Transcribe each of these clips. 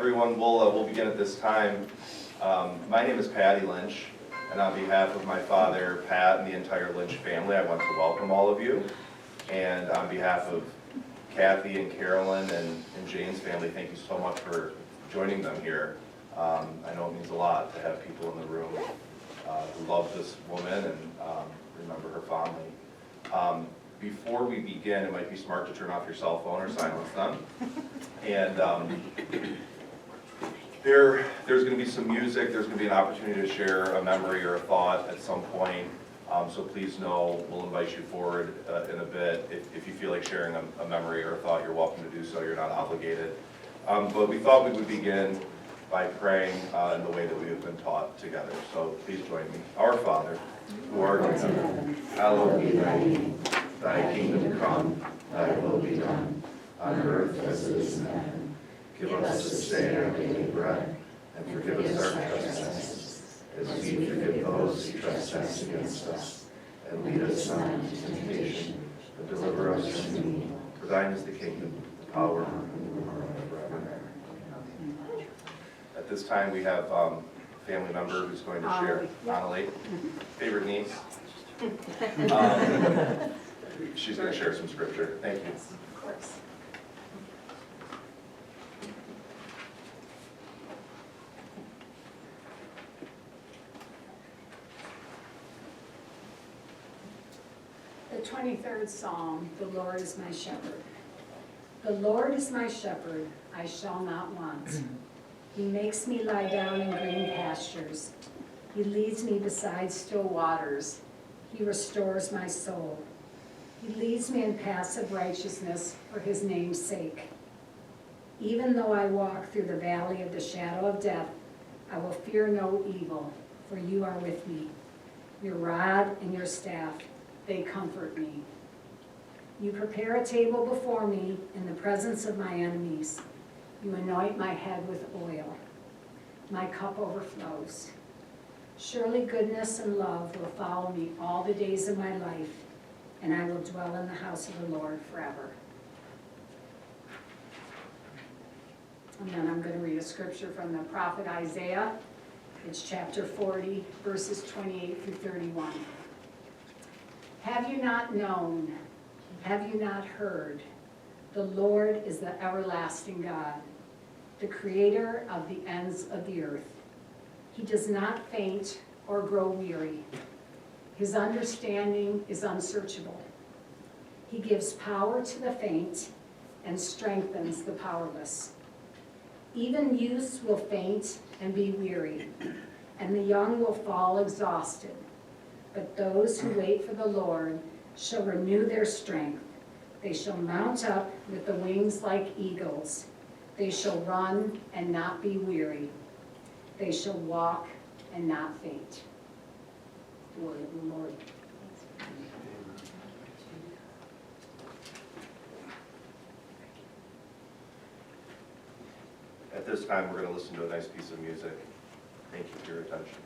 everyone. We'll begin at this time. My name is Patty Lynch, and on behalf of my father, Pat, and the entire Lynch family, I want to welcome all of you. And on behalf of Kathy and Carolyn and Jane's family, thank you so much for joining them here. I know it means a lot to have people in the room who love this woman and remember her fondly. Before we begin, it might be smart to turn off your cell phone or silence them. And there's going to be some music, there's going to be an opportunity to share a memory or a thought at some point. So please know, we'll invite you forward in a bit. If you feel like sharing a memory or a thought, you're welcome to do so, you're not obligated. But we thought we would begin by praying in the way that we have been taught together. So please join me. Our Father, who art in heaven, hallowed be thy name. Thy kingdom come, thy will be done, on earth as it is in heaven. Give us this day our daily bread, and forgive us our trespasses, as we forgive those who trespass against us. And lead us not into temptation, but deliver us from evil. For thine is the kingdom, the power, and the glory forever. At this time, we have a family member who's going to share. Annalie, favorite niece. She's going to share some scripture. Thank you. Yes, of course. The 23rd Psalm, the Lord is my shepherd. The Lord is my shepherd, I shall not want. He makes me lie down in green pastures. He leads me beside still waters. He restores my soul. He leads me in paths of righteousness for his name's sake. Even though I walk through the valley of the shadow of death, I will fear no evil, for you are with me. Your rod and your staff, they comfort me. You prepare a table before me in the presence of my enemies. You anoint my head with oil. My cup overflows. Surely goodness and love will follow me all the days of my life, and I will dwell in the house of the Lord forever. And then I'm going to read a scripture from the prophet Isaiah. It's chapter 40, verses 28 through 31. Have you not known? Have you not heard? The Lord is the everlasting God, the creator of the ends of the earth. He does not faint or grow weary. His understanding is unsearchable. He gives power to the faint and strengthens the powerless. Even youths will faint and be weary, and the young will fall exhausted. But those who wait for the Lord shall renew their strength. They shall mount up with the wings like eagles. They shall run and not be weary. They shall walk and not faint. The word of the Lord. At this time, we're going to listen to a nice piece of music. Thank you for your attention.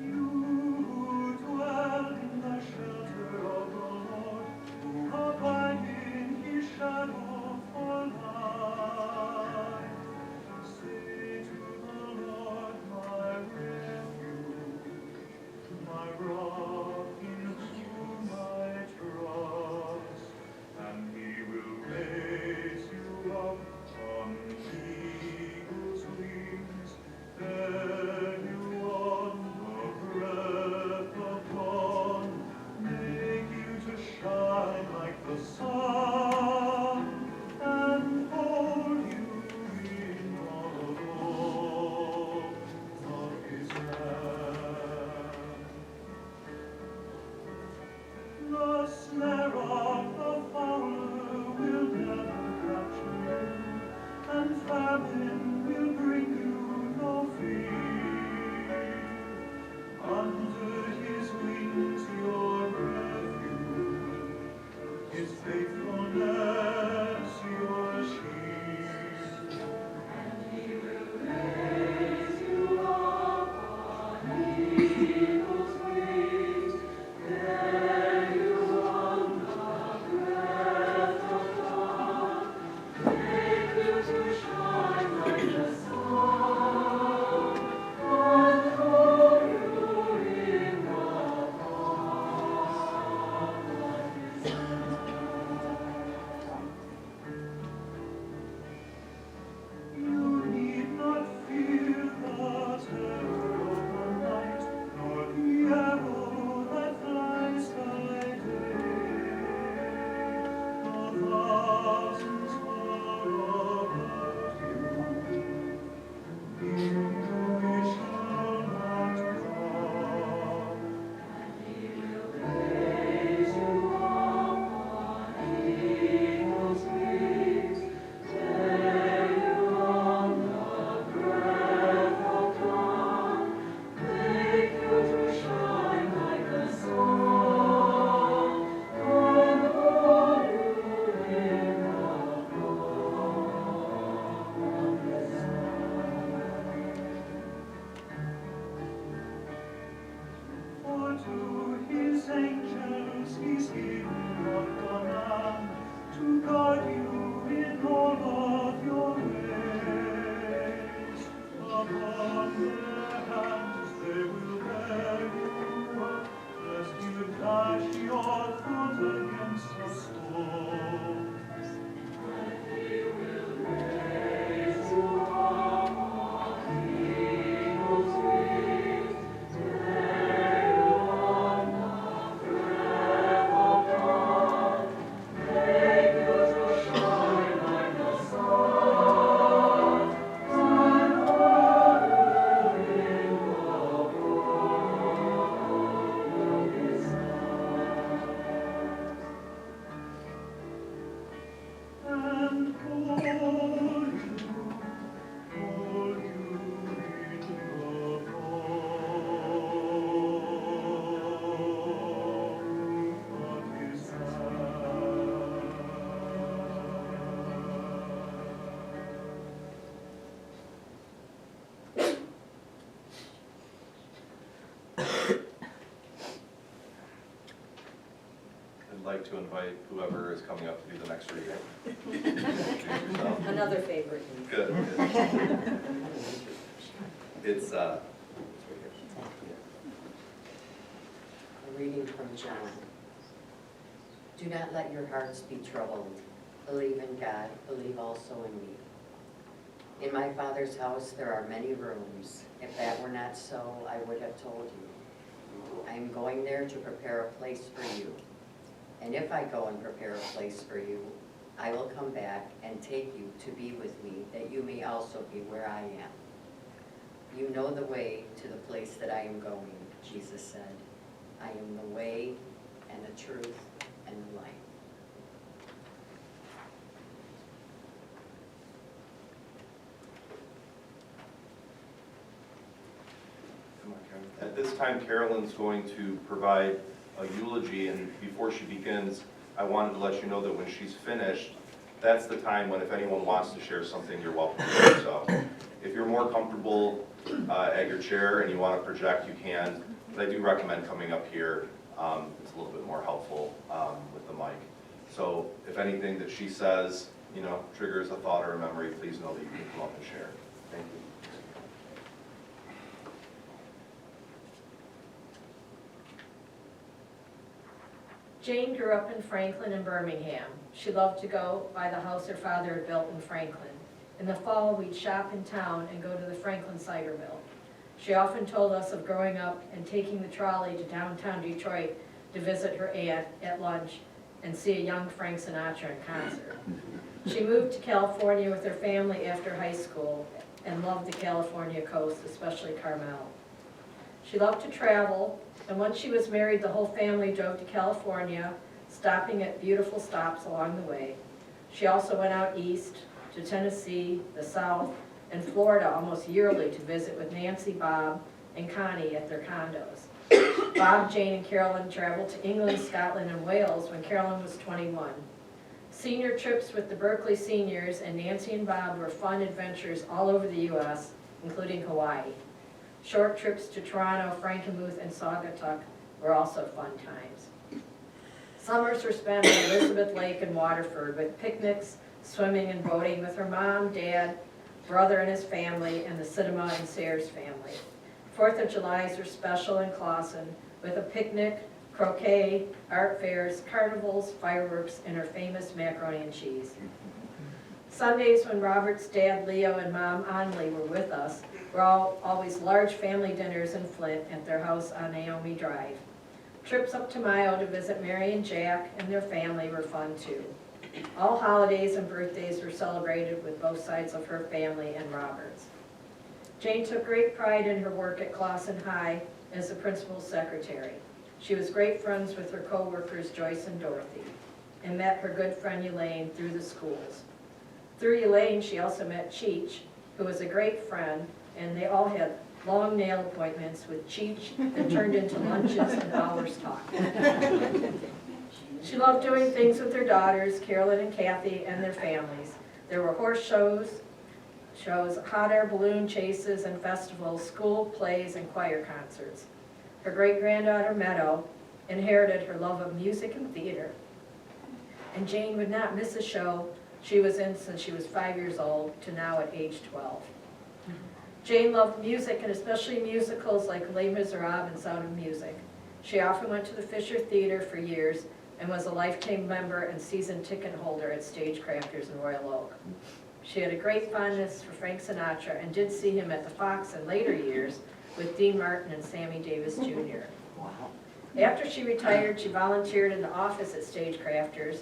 You like to invite whoever is coming up to do the next reading. Introduce yourself. Another favorite. Good. It's, A reading from John. Do not let your hearts be troubled. Believe in God, believe also in me. In my Father's house there are many rooms. If that were not so, I would have told you. I am going there to prepare a place for you. And if I go and prepare a place for you, I will come back and take you to be with me, that you may also be where I am. You know the way to the place that I am going, Jesus said. I am the way and the truth and the life. At this time, Carolyn's going to provide a eulogy, and before she begins, I wanted to let you know that when she's finished, that's the time when if anyone wants to share something, you're welcome to do so. If you're more comfortable at your chair and you want to project, you can, but I do recommend coming up here. It's a little bit more helpful with the mic. So if anything that she says, triggers a thought or a memory, please know that you can come up and share. Thank you. Jane grew up in Franklin and Birmingham. She loved to go by the house her father had built in Franklin. In the fall, we'd shop in town and go to the Franklin cider mill. She often told us of growing up and taking the trolley to downtown Detroit to visit her aunt at lunch and see a young Frank Sinatra in concert. She moved to California with her family after high school and loved the California coast, especially Carmel. She loved to travel, and once she was married, the whole family drove to California, stopping at beautiful stops along the way. She also went out east to Tennessee, the South, and Florida almost yearly to visit with Nancy, Bob, and Connie at their condos. Bob, Jane, and Carolyn traveled to England, Scotland, and Wales when Carolyn was 21. Senior trips with the Berkeley seniors and Nancy and Bob were fun adventures all over the U.S., including Hawaii. Short trips to Toronto, Frankenmuth, and Saugatuck were also fun times. Summers were spent at Elizabeth Lake and Waterford with picnics, swimming, and boating with her mom, dad, brother and his family, and the Sidema and Sayers family. 4th of Julys were special in Clawson with a picnic, croquet, art fairs, carnivals, fireworks, and her famous macaroni and cheese. Sundays when Robert's dad, Leo, and mom, Anli, were with us, were always large family dinners in Flint at their house on Naomi Drive. Trips up to Mayo to visit Mary and Jack and their family were fun too. All holidays and birthdays were celebrated with both sides of her family and Robert's. Jane took great pride in her work at Clawson High as the principal's secretary. She was great friends with her co-workers Joyce and Dorothy, and met her good friend Elaine through the schools. Through Elaine, she also met Cheech, who was a great friend, and they all had long nail appointments with Cheech that turned into lunches and hours talking. She loved doing things with her daughters, Carolyn and Kathy, and their families. There were horse shows, hot air balloon chases and festivals, school plays, and choir concerts. Her great-granddaughter, Meadow, inherited her love of music and theater. And Jane would not miss a show she was in since she was 5 years old to now at age 12. Jane loved music, and especially musicals like Les Miserables and Sound of Music. She often went to the Fisher Theater for years and was a lifetime member and season ticket holder at Stagecrafters in Royal Oak. She had a great fondness for Frank Sinatra and did see him at the Fox in later years with Dean Martin and Sammy Davis Jr. Wow. After she retired, she volunteered in the office at Stagecrafters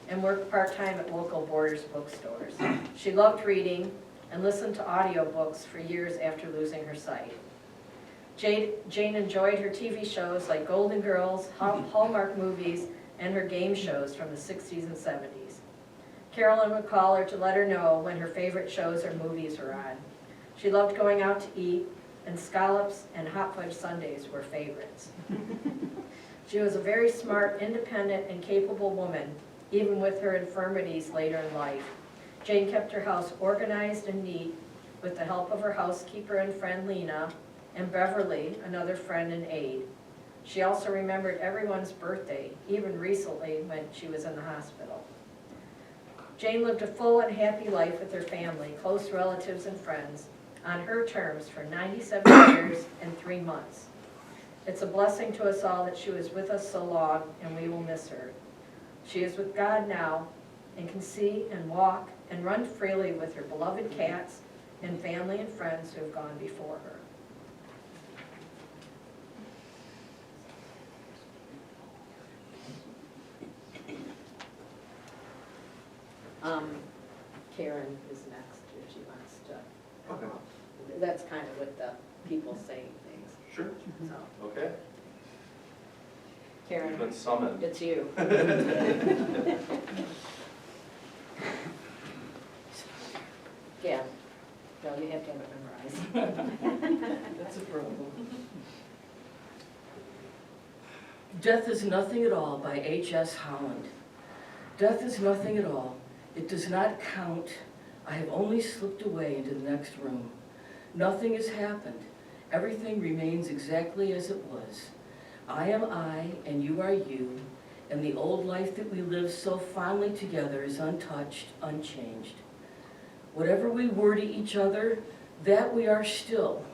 and worked part-time at local Borders bookstores. She loved reading and listened to audiobooks for years after losing her sight. Jane enjoyed her TV shows like Golden Girls, Hallmark movies, and her game shows from the 60s and 70s. Carolyn would call her to let her know when her favorite shows or movies were on. She loved going out to eat, and scallops and hot fudge sundaes were favorites. She was a very smart, independent, and capable woman, even with her infirmities later in life. Jane kept her house organized and neat with the help of her housekeeper and friend Lena, and Beverly, another friend and aide. She also remembered everyone's birthday, even recently when she was in the hospital. Jane lived a full and happy life with her family, close relatives and friends, on her terms for 97 years and 3 months. It's a blessing to us all that she was with us so long, and we will miss her. She is with God now and can see and walk and run freely with her beloved cats and family and friends who have gone before her. Karen is next, if she wants to. Okay. That's kind of what the people saying things, Sure. so. Okay. Karen, You've been summoned. it's you. Yeah, no, you have to have it memorized. That's a problem. Death is Nothing at All by H.S. Holland. Death is nothing at all. It does not count. I have only slipped away into the next room. Nothing has happened. Everything remains exactly as it was. I am I, and you are you, and the old life that we lived so fondly together is untouched, unchanged. Whatever we were to each other, that we are still.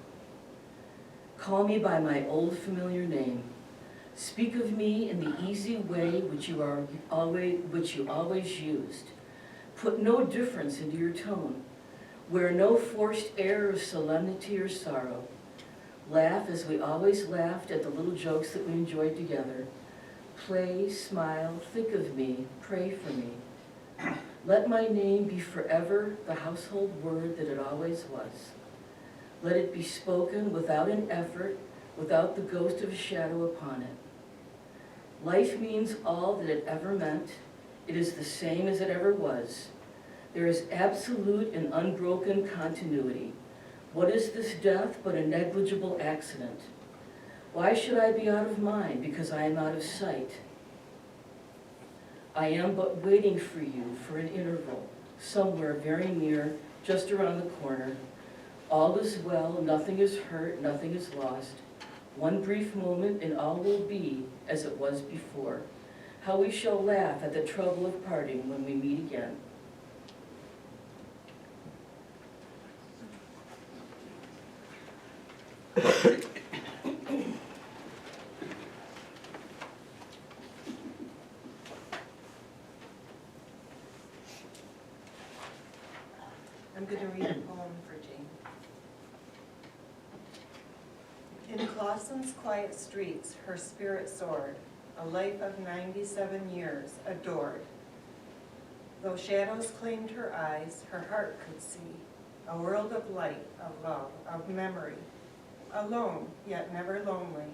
Call me by my old familiar name. Speak of me in the easy way which you always used. Put no difference into your tone. Wear no forced air of solemnity or sorrow. Laugh as we always laughed at the little jokes that we enjoyed together. Play, smile, think of me, pray for me. Let my name be forever the household word that it always was. Let it be spoken without an effort, without the ghost of a shadow upon it. Life means all that it ever meant. It is the same as it ever was. There is absolute and unbroken continuity. What is this death but a negligible accident? Why should I be out of mind because I am out of sight? I am but waiting for you for an interval, somewhere very near, just around the corner. All is well, nothing is hurt, nothing is lost. One brief moment and all will be as it was before. How we shall laugh at the trouble of parting when we meet again. I'm going to read a poem for Jane. In Clausen's quiet streets, her spirit soared, a life of 97 years, adored. Though shadows claimed her eyes, her heart could see a world of light, of love, of memory. Alone, yet never lonely,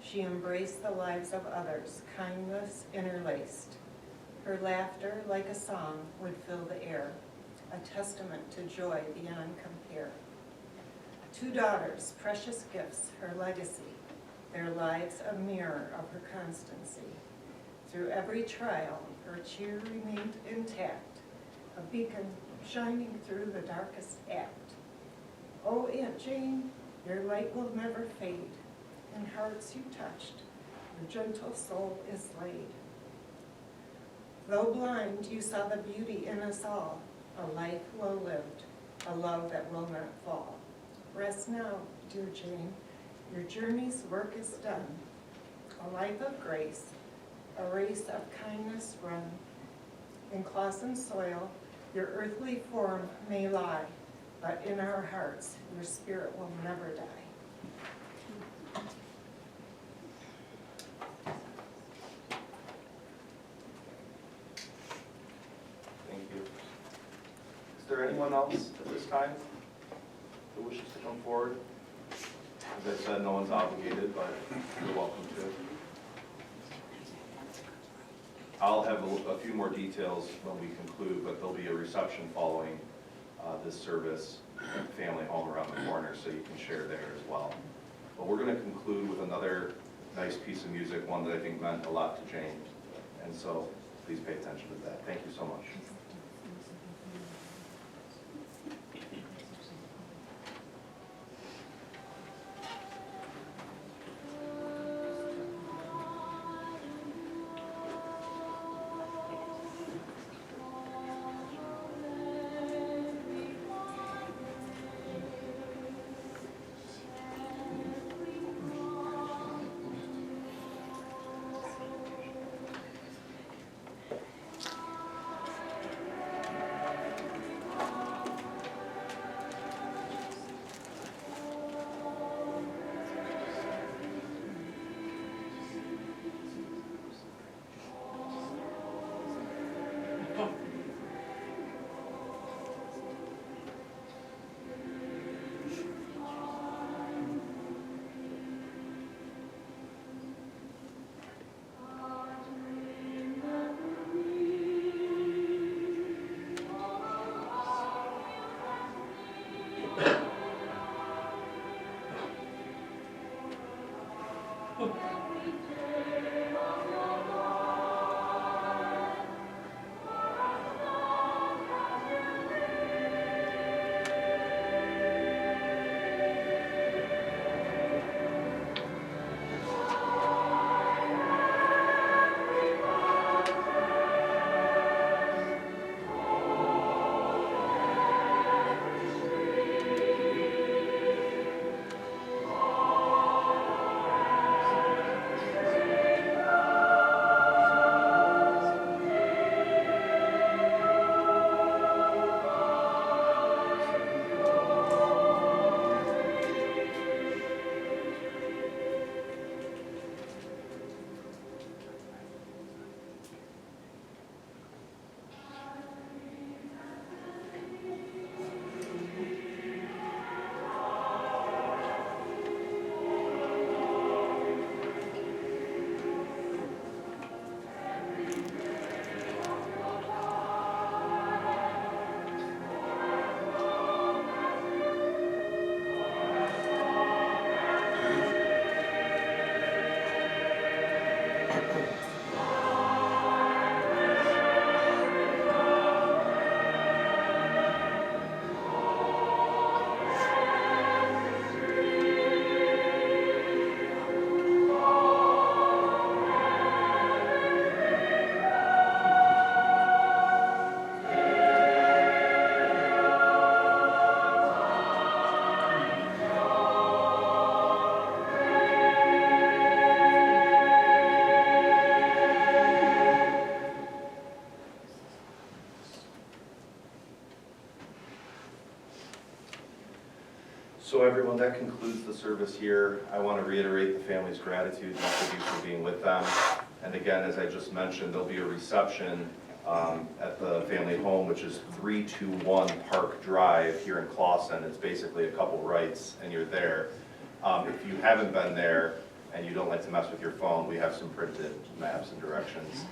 she embraced the lives of others, kindness interlaced. Her laughter, like a song, would fill the air, a testament to joy beyond compare. 2 daughters, precious gifts, her legacy, their lives a mirror of her constancy. Through every trial, her cheer remained intact, a beacon shining through the darkest act. Oh, Aunt Jane, your light will never fade. In hearts you touched, your gentle soul is laid. Though blind, you saw the beauty in us all, a life well lived, a love that will not fall. Rest now, dear Jane, your journey's work is done. A life of grace, a race of kindness run. In Clausen soil, your earthly form may lie, but in our hearts, your spirit will never die. Thank you. Is there anyone else at this time who wishes to come forward? As I said, no one's obligated, but you're welcome to. I'll have a few more details when we conclude, but there'll be a reception following this service at the family home around the corner, so you can share there as well. But we're going to conclude with another nice piece of music, one that I think meant a lot to Jane, and so please pay attention to that. Thank you so much. So everyone, that concludes the service here. I want to reiterate the family's gratitude and thank you for being with them. And again, as I just mentioned, there'll be a reception at the family home, which is 321 Park Drive here in Clawson. It's basically a couple rights and you're there. If you haven't been there and you don't like to mess with your phone, we have some printed maps and directions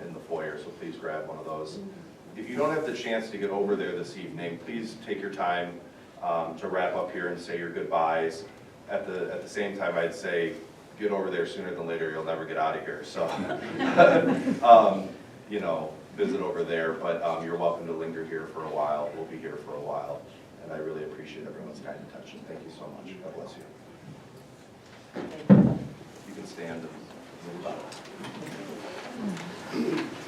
in the foyer, so please grab one of those. If you don't have the chance to get over there this evening, please take your time to wrap up here and say your goodbyes. At the same time, I'd say get over there sooner than later, you'll never get out of here, so you know, visit over there, but you're welcome to linger here for a while. We'll be here for a while, and I really appreciate everyone's kind attention. Thank you so much. God bless you. You can stand and move out.